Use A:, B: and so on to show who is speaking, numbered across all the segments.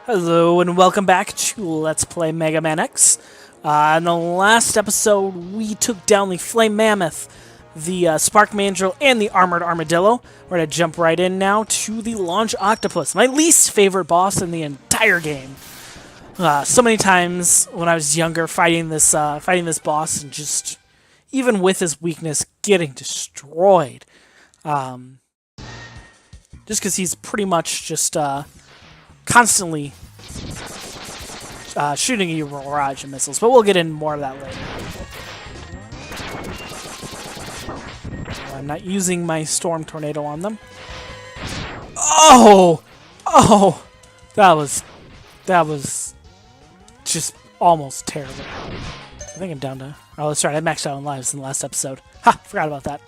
A: Hello and welcome back to Let's Play Mega Man X. In the last episode, we took down the Flame Mammoth, the Spark Mandrill, and the Armored Armadillo. We're going to jump right in now to the Launch Octopus, my least favorite boss in the entire game. So many times when I was younger fighting this boss and just, even with his weakness, getting destroyed. Just because he's pretty much just... constantly shooting you barrage of missiles, but we'll get into more of that later. I'm not using my Storm Tornado on them. Oh! Oh! That was just almost terrible. I think I'm down to... Oh, that's right, I maxed out on lives in the last episode. Ha! Forgot about that.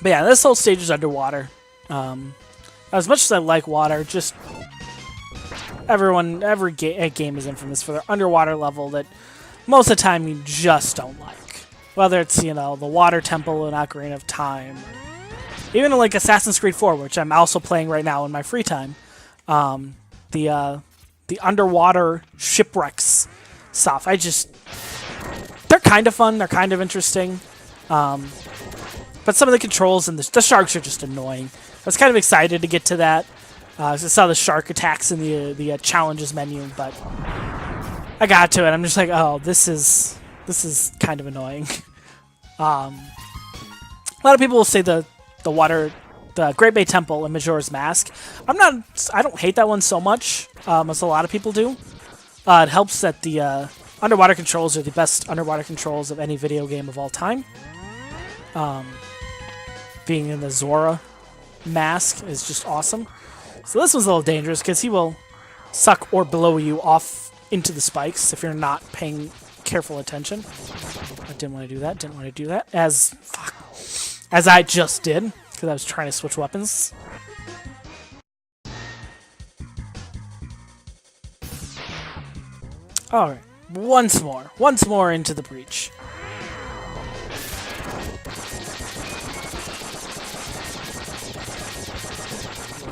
A: But yeah, this whole stage is underwater. As much as I like water, just every game is infamous for their underwater level that most of the time you just don't like. Whether it's, you know, the Water Temple in Ocarina of Time, or even like Assassin's Creed 4, which I'm also playing right now in my free time. The underwater shipwrecks stuff. They're kind of fun. They're kind of interesting. But some of the controls and the sharks are just annoying. I was kind of excited to get to that. I saw the shark attacks in the challenges menu, but I got to it. I'm just like, oh, this is kind of annoying. A lot of people will say the Great Bay Temple and Majora's Mask. I don't hate that one so much as a lot of people do. It helps that the underwater controls are the best underwater controls of any video game of all time. Being in the Zora mask is just awesome. So this one's a little dangerous because he will suck or blow you off into the spikes if you're not paying careful attention. I didn't want to do that. As I just did because I was trying to switch weapons. Alright, once more into the breach.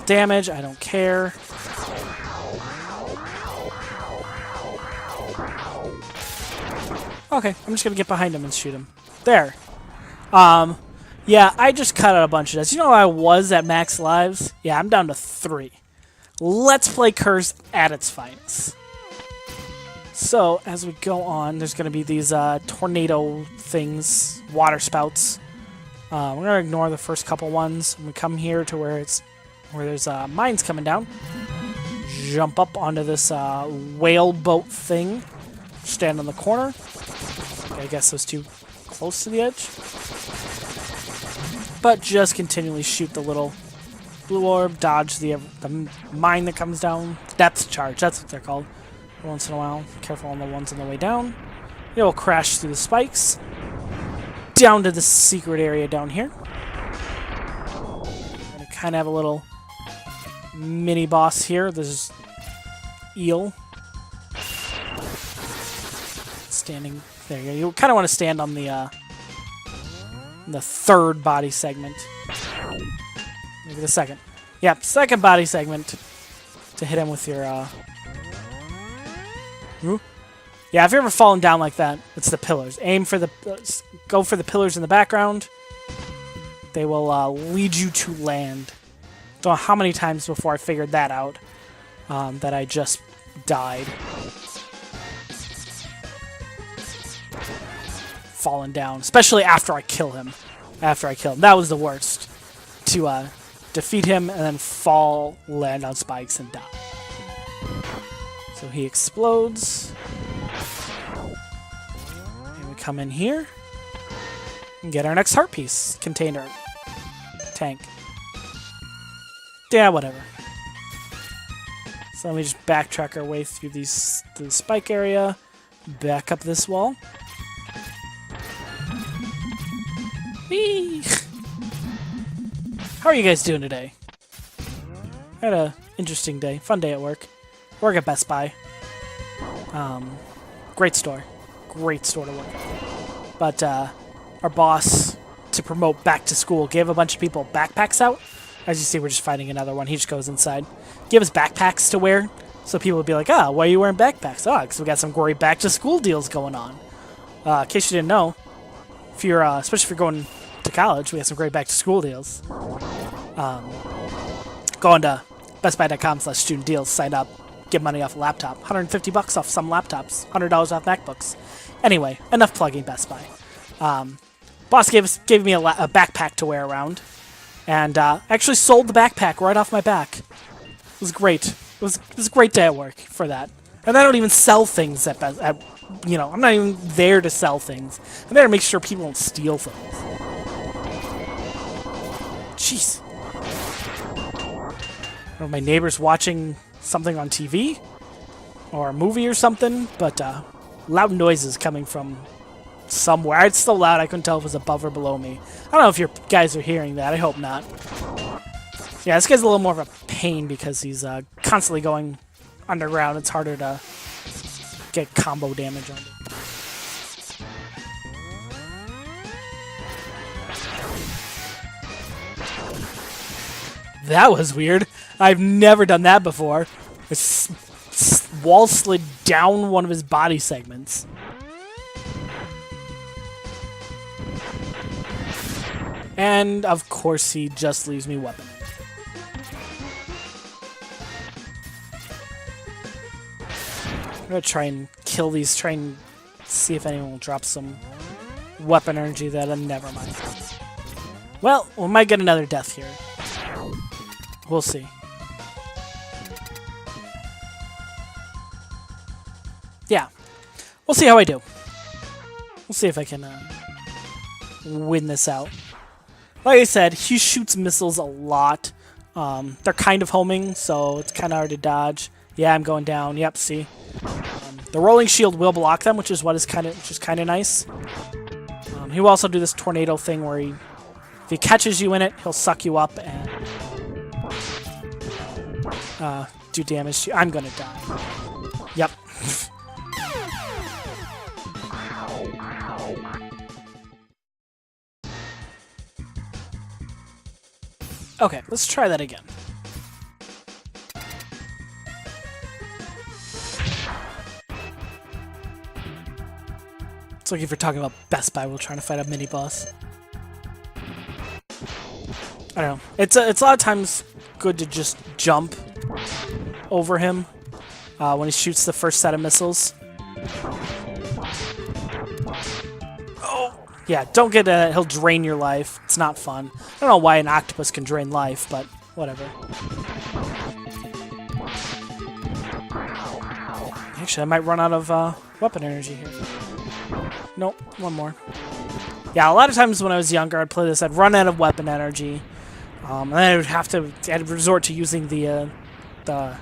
A: Damage, I don't care. Okay, I'm just gonna get behind him and shoot him. There. Yeah, I just cut out a bunch of this. You know I was at max lives? Yeah, I'm down to 3. Let's play Curse at its finest. So, as we go on, there's gonna be these tornado things, water spouts. We're gonna ignore the first couple ones. And we come here to where there's mines coming down. Jump up onto this whale boat thing. Stand on the corner. Okay, I guess those too close to the edge. But just continually shoot the little blue orb, dodge the mine that comes down. Depth charge, that's what they're called. Once in a while, careful on the ones on the way down. It will crash through the spikes. Down to the secret area down here. Gonna kind of have a little mini boss here. There's eel standing there. You kind of want to stand on the third body segment. Maybe the second. Yep, second body segment to hit him with your. Yeah, if you're ever fallen down like that, it's the pillars. Go for the pillars in the background. They will lead you to land. Don't know how many times before I figured that out that I just died. Falling down, especially after I kill him. That was the worst. To defeat him and then fall, land on spikes, and die. So he explodes. And we come in here and get our next heart piece container tank. Yeah, whatever. So let me just backtrack our way through the spike area, back up this wall. Whee! How are you guys doing today? I had a interesting day, fun day at work. Work at Best Buy. Great store to work at. But our boss, to promote back to school, gave a bunch of people backpacks out As you see, we're just fighting another one. He just goes inside. Give us backpacks to wear. So people would be like, why are you wearing backpacks? Because we got some great back-to-school deals going on. In case you didn't know, if you're, especially if you're going to college, we have some great back-to-school deals. Go on to bestbuy.com/student deals, sign up, get money off a laptop. $150 off some laptops, $100 off MacBooks. Anyway, enough plugging Best Buy. Boss gave me a backpack to wear around, and actually sold the backpack right off my back. It was great. It was a great day at work for that. And I don't even sell things at I'm not even there to sell things. I'm there to make sure people don't steal things. Jeez. Or my neighbor's watching something on TV or a movie or something, but loud noises coming from somewhere. It's so loud I couldn't tell if it was above or below me. I don't know if you guys are hearing that. I hope not. Yeah, this guy's a little more of a pain because he's constantly going underground. It's harder to get combo damage on him. That was weird. I've never done that before. This wall slid down one of his body segments. And, of course, he just leaves me weapon. I'm going to try and kill these, try and see if anyone will drop some weapon energy that never mind. Well, we might get another death here. We'll see. Yeah. We'll see how I do. We'll see if I can win this out. Like I said, he shoots missiles a lot. They're kind of homing, so it's kind of hard to dodge. Yeah, I'm going down. Yep, see. The rolling shield will block them, which is kind of nice. He will also do this tornado thing where if he catches you in it, he'll suck you up and do damage to you. I'm gonna die. Yep. Okay, let's try that again. It's like if you're talking about Best Buy, we're trying to fight a mini-boss. I don't know. It's a lot of times good to just jump over him when he shoots the first set of missiles. Oh! Yeah, don't get he'll drain your life. It's not fun. I don't know why an octopus can drain life, but whatever. Actually, I might run out of weapon energy here. Nope, one more. Yeah, a lot of times when I was younger, I'd play this, I'd run out of weapon energy. And then I'd resort to using the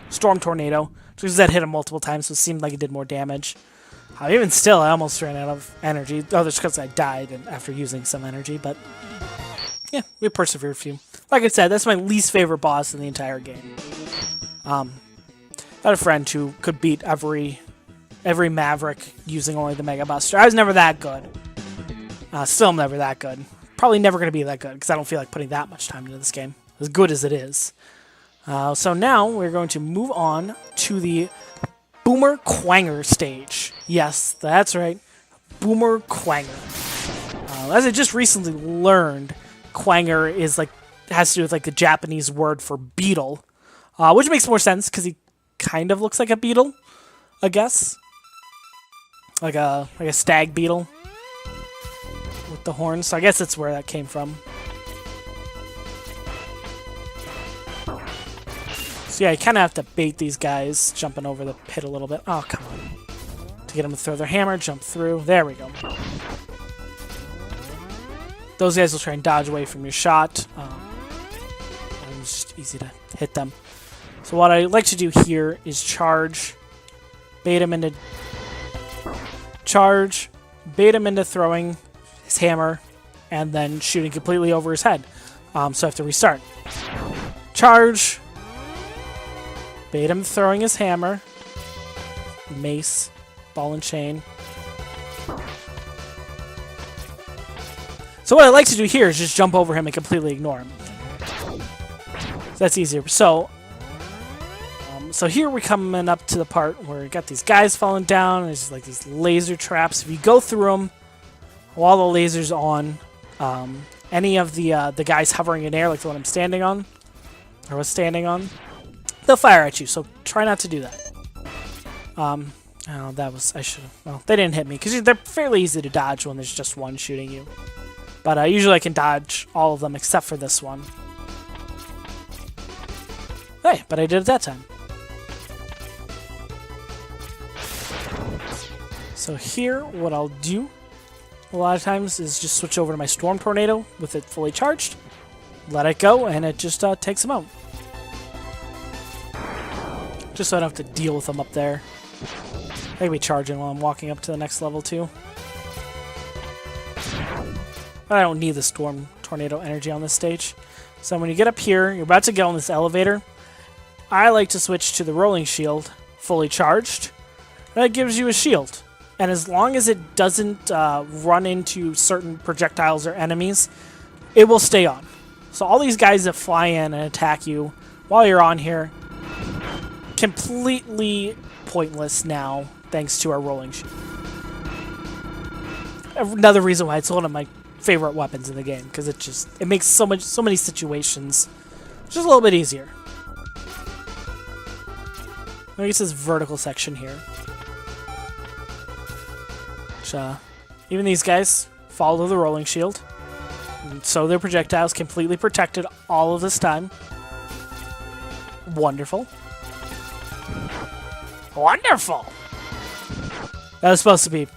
A: Storm Tornado, because that hit him multiple times, so it seemed like it did more damage. Even still, I almost ran out of energy. Oh, that's because I died after using some energy, but yeah, we persevered a few. Like I said, that's my least favorite boss in the entire game. I had a friend who could beat every Maverick using only the Mega Buster. I was never that good. Still never that good. Probably never going to be that good, because I don't feel like putting that much time into this game, as good as it is. So now we're going to move on to the Boomer Quanger stage. Yes, that's right. Boomer Quanger. As I just recently learned, Quanger has to do with the Japanese word for beetle, which makes more sense because he kind of looks like a beetle, I guess, like a stag beetle with the horns. So I guess that's where that came from. So yeah, you kind of have to bait these guys, jumping over the pit a little bit. Oh, come on. To get them to throw their hammer, jump through. There we go. Those guys will try and dodge away from your shot. It's just easy to hit them. So what I like to do here is charge, bait him into throwing his hammer, and then shooting completely over his head. So I have to restart. Charge. Bait him throwing his hammer. Mace. Ball and chain. So what I like to do here is just jump over him and completely ignore him. So that's easier. So here we're coming up to the part where we got these guys falling down. There's like these laser traps. If you go through them while the laser's on, any of the guys hovering in air, like the one I'm standing on, or was standing on, they'll fire at you. So try not to do that. Oh, that was, I should have, well, they didn't hit me, because they're fairly easy to dodge when there's just one shooting you. But usually I can dodge all of them except for this one. Hey, but I did it that time. So here, what I'll do a lot of times is just switch over to my Storm Tornado with it fully charged, let it go, and it just takes them out. Just so I don't have to deal with them up there. I can be charging while I'm walking up to the next level too. But I don't need the Storm Tornado energy on this stage. So when you get up here, you're about to get on this elevator. I like to switch to the Rolling Shield, fully charged. That gives you a shield. And as long as it doesn't run into certain projectiles or enemies, it will stay on. So all these guys that fly in and attack you while you're on here, completely pointless now, thanks to our Rolling Shield. Another reason why it's one of my favorite weapons in the game, because it makes so many situations just a little bit easier. I guess this vertical section here. Which, even these guys follow the Rolling Shield, and so their projectiles completely protected all of this time. Wonderful. Wonderful! That was supposed to be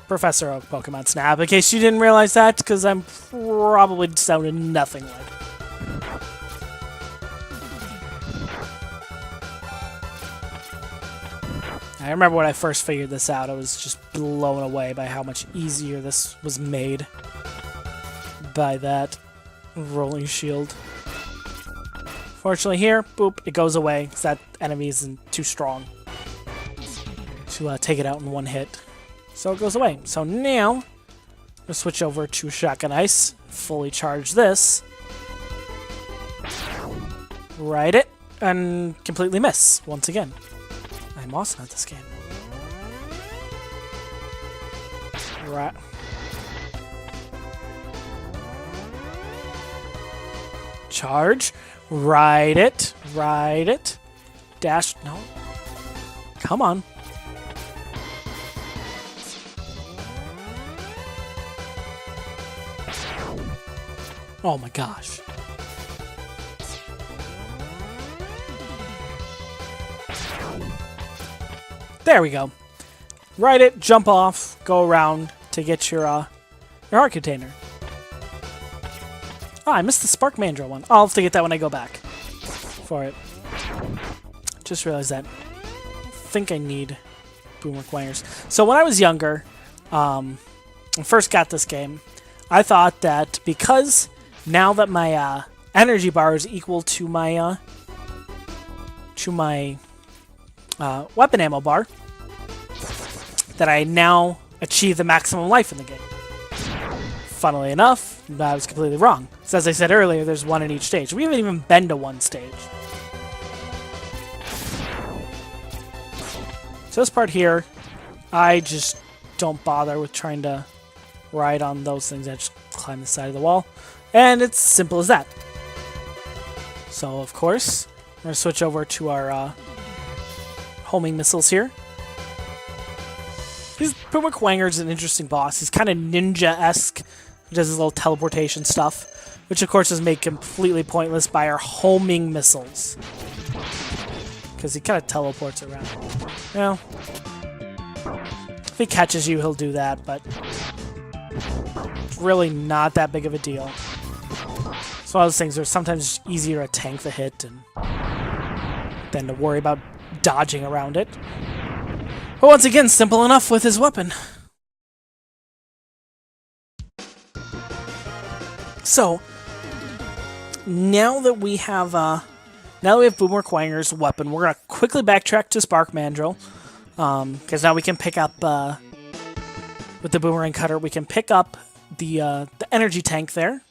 A: Professor Oak Pokemon Snap, in case you didn't realize that, because I'm probably sounded nothing like. I remember when I first figured this out, I was just blown away by how much easier this was made by that Rolling Shield. Fortunately here, boop, it goes away, because that enemy isn't too strong to take it out in one hit. So it goes away. So now, we'll switch over to Shotgun Ice, fully charge this, ride it, and completely miss once again. I'm awesome at this game. Right. Charge, ride it, dash, no, come on. Oh my gosh. There we go. Ride it, jump off, go around to get your heart container. Oh, I missed the Spark Mandrill one. I'll have to get that when I go back for it. Just realized that. I think I need Boomer Quangers. So when I was younger, when I first got this game, I thought that because now that my energy bar is equal to my weapon ammo bar, that I now achieve the maximum life in the game. Funnily enough, I was completely wrong. So as I said earlier, there's one in each stage. We haven't even been to one stage. So this part here, I just don't bother with trying to ride on those things. I just climb the side of the wall. And it's simple as that. So, of course, we're going to switch over to our homing missiles here. Boomer Quanger's an interesting boss. He's kind of ninja-esque. He does his little teleportation stuff, which, of course, is made completely pointless by our homing missiles. Because he kind of teleports around. You know, if he catches you, he'll do that, but it's really not that big of a deal. It's one of those things where sometimes it's easier to tank the hit than to worry about dodging around it. But once again, simple enough with his weapon. So, now that we have Boomer Quanger's weapon, we're gonna quickly backtrack to Spark Mandrill, because now we can pick up with the Boomerang Cutter. We can pick up the energy tank there,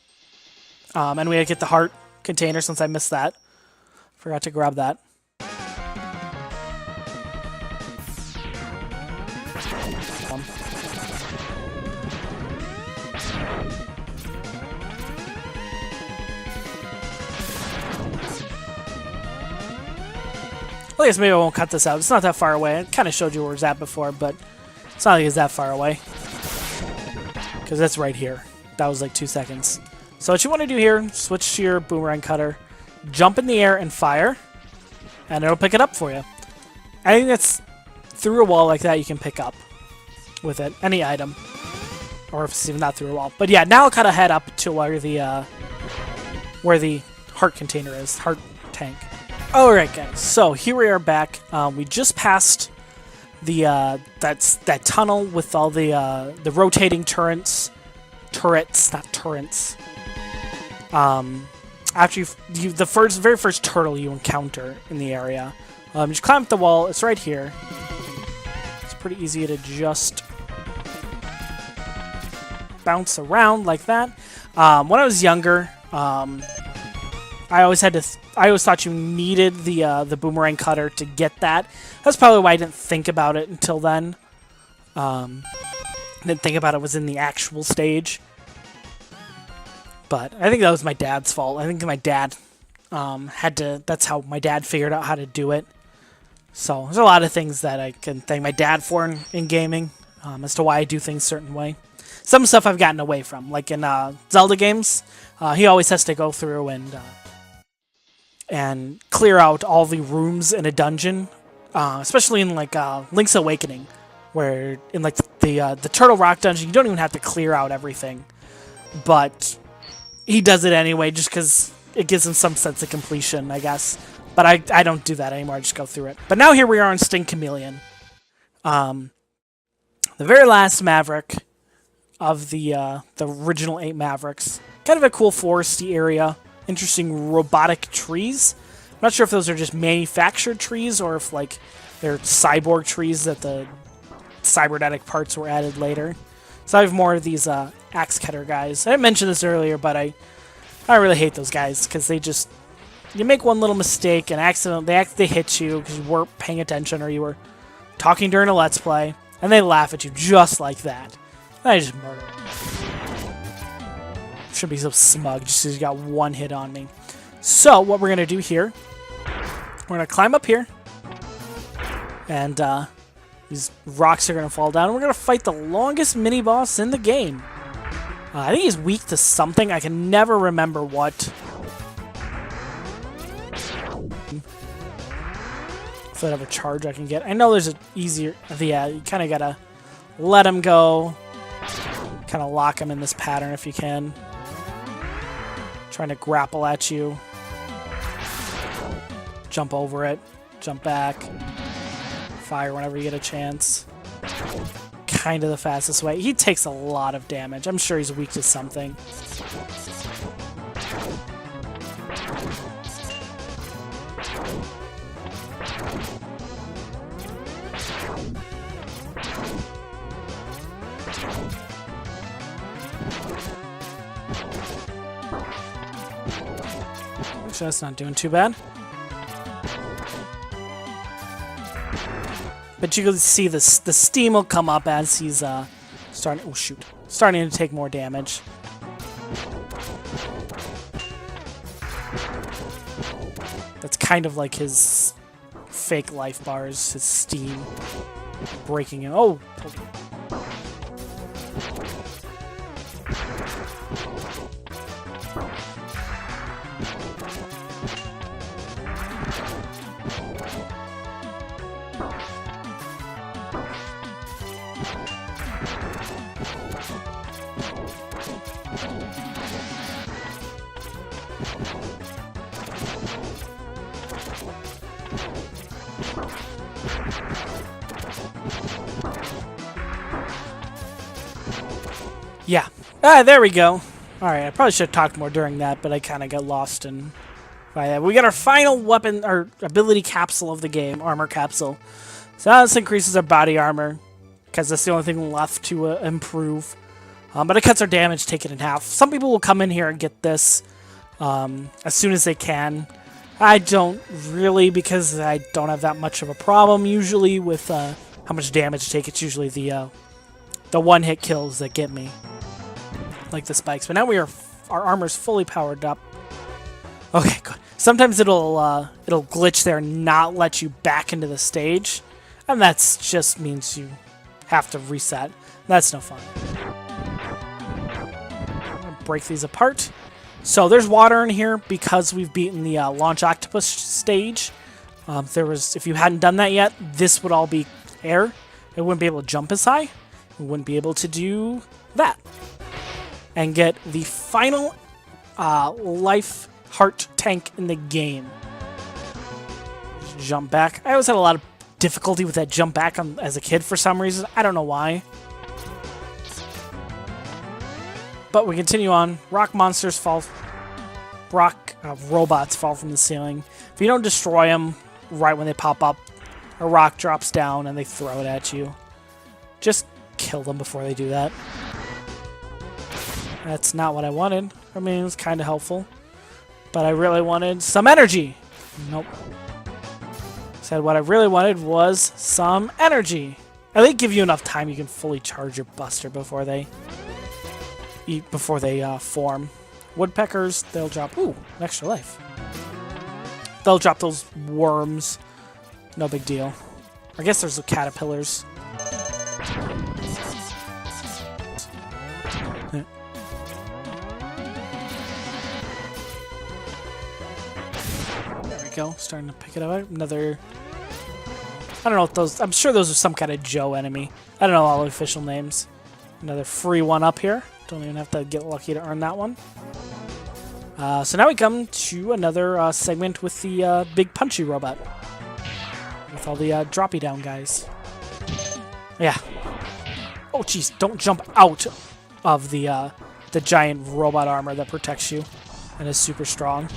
A: and we gotta get the heart container since I missed that. Forgot to grab that. I guess maybe I won't cut this out. It's not that far away. I kind of showed you where it's at before, but it's not like it's that far away. Because that's right here. That was like 2 seconds. So what you want to do here, switch to your boomerang cutter, jump in the air and fire, and it'll pick it up for you. Anything that's through a wall like that, you can pick up with it. Any item. Or if it's even not through a wall. But yeah, now I'll kind of head up to where the heart container is. Heart tank. Alright guys, so here we are back. We just passed the that tunnel with all the rotating turrets, not turrets. After the very first turtle you encounter in the area, just climb up the wall. It's right here. It's pretty easy to just bounce around like that. When I was younger, I always thought you needed the boomerang cutter to get that. That's probably why I didn't think about it until then. Didn't think about it was in the actual stage. But I think that was my dad's fault. I think my dad that's how my dad figured out how to do it. So there's a lot of things that I can thank my dad for in gaming, as to why I do things a certain way. Some stuff I've gotten away from, like in Zelda games, he always has to go through and clear out all the rooms in a dungeon, especially in like Link's Awakening, where in like the Turtle Rock dungeon you don't even have to clear out everything, but he does it anyway just because it gives him some sense of completion, I guess. But I don't do that anymore. I just go through it. But now here we are on Sting Chameleon, the very last Maverick of the original 8 Mavericks. Kind of a cool foresty area. Interesting robotic trees. I'm not sure if those are just manufactured trees or if like they're cyborg trees that the cybernetic parts were added later. So I have more of these axe cutter guys. I didn't mention this earlier, but I really hate those guys because you make one little mistake and they hit you because you weren't paying attention or you were talking during a Let's Play, and they laugh at you just like that. And I just murder them. Should be so smug just because you got one hit on me. So what we're gonna do here, we're gonna climb up here, and these rocks are gonna fall down, and we're gonna fight the longest mini boss in the game. I think he's weak to something. I can never remember what. If I have a charge I can get. I know there's an easier. Yeah, you kind of gotta let him go. Kind of lock him in this pattern if you can. Trying to grapple at you. Jump over it. Jump back. Fire whenever you get a chance. Kind of the fastest way. He takes a lot of damage. I'm sure he's weak to something. Actually, that's not doing too bad. But you can see the steam will come up as he's starting. Oh shoot! Starting to take more damage. That's kind of like his fake life bars, his steam breaking it. Oh. Yeah. There we go. Alright, I probably should have talked more during that, but I kind of got lost in... We got our final weapon, or ability capsule of the game, armor capsule. So now this increases our body armor, because that's the only thing left to improve. But it cuts our damage, take it in half. Some people will come in here and get this as soon as they can. I don't really, because I don't have that much of a problem usually with how much damage to take. It's usually the one-hit kills that get me, like the spikes. But now our armor's fully powered up. Okay, good. Sometimes it'll glitch there and not let you back into the stage, and that's just means you have to reset. That's no fun. I'm gonna break these apart. So there's water in here because we've beaten the launch octopus stage. If you hadn't done that yet, this would all be air. It wouldn't be able to jump as high. It wouldn't be able to do that. And get the final life heart tank in the game. Just jump back. I always had a lot of difficulty with that jump back as a kid for some reason. I don't know why. But we continue on. Rock monsters fall. Robots fall from the ceiling. If you don't destroy them right when they pop up, a rock drops down and they throw it at you. Just kill them before they do that. That's not what I wanted. I mean, it was kind of helpful. But I really wanted some energy. Nope. Said what I really wanted was some energy. At least give you enough time you can fully charge your buster before they form. Woodpeckers, they'll drop an extra life. They'll drop those worms. No big deal. I guess there's the caterpillars. There we go. Starting to pick it up. Another. I don't know what those. I'm sure those are some kind of Joe enemy. I don't know all the official names. Another free one up here. Don't even have to get lucky to earn that one. So now we come to another segment with the big punchy robot. With all the droppy down guys. Yeah. Oh jeez, don't jump out of the giant robot armor that protects you and is super strong.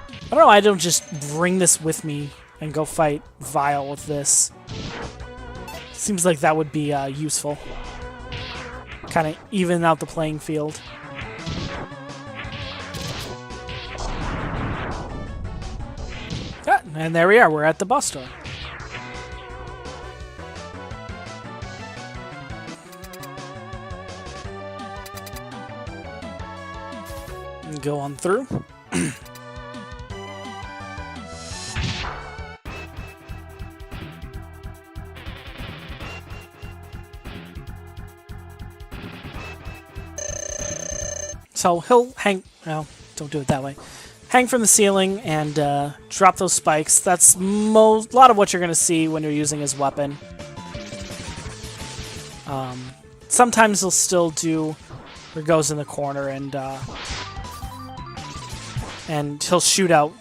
A: I don't know, I don't just bring this with me and go fight Vile with this. Seems like that would be useful. Kind of even out the playing field. Yeah, and there we are. We're at the bus store. And go on through. So he'll hang, well, don't do it that way. Hang from the ceiling and drop those spikes. That's a lot of what you're going to see when you're using his weapon. Sometimes he'll still do, or goes in the corner and he'll shoot out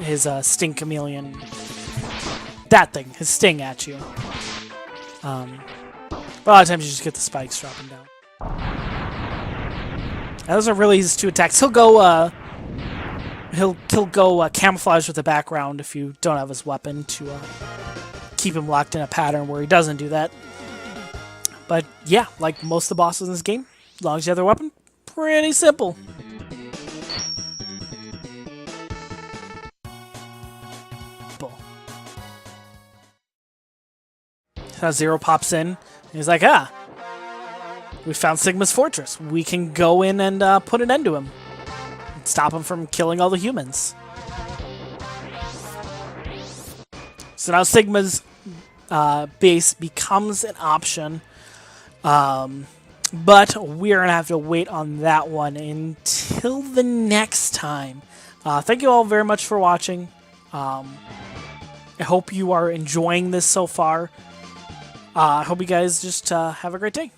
A: his sting chameleon. That thing, his sting at you. But a lot of times you just get the spikes dropping down. Now, those are really his two attacks. He'll go camouflage with the background if you don't have his weapon to keep him locked in a pattern where he doesn't do that. But yeah, like most of the bosses in this game, as long as you have their weapon, pretty simple. So Zero pops in, and he's like, we found Sigma's fortress. We can go in and put an end to him. Stop him from killing all the humans. So now Sigma's base becomes an option. But we're going to have to wait on that one until the next time. Thank you all very much for watching. I hope you are enjoying this so far. I hope you guys just have a great day.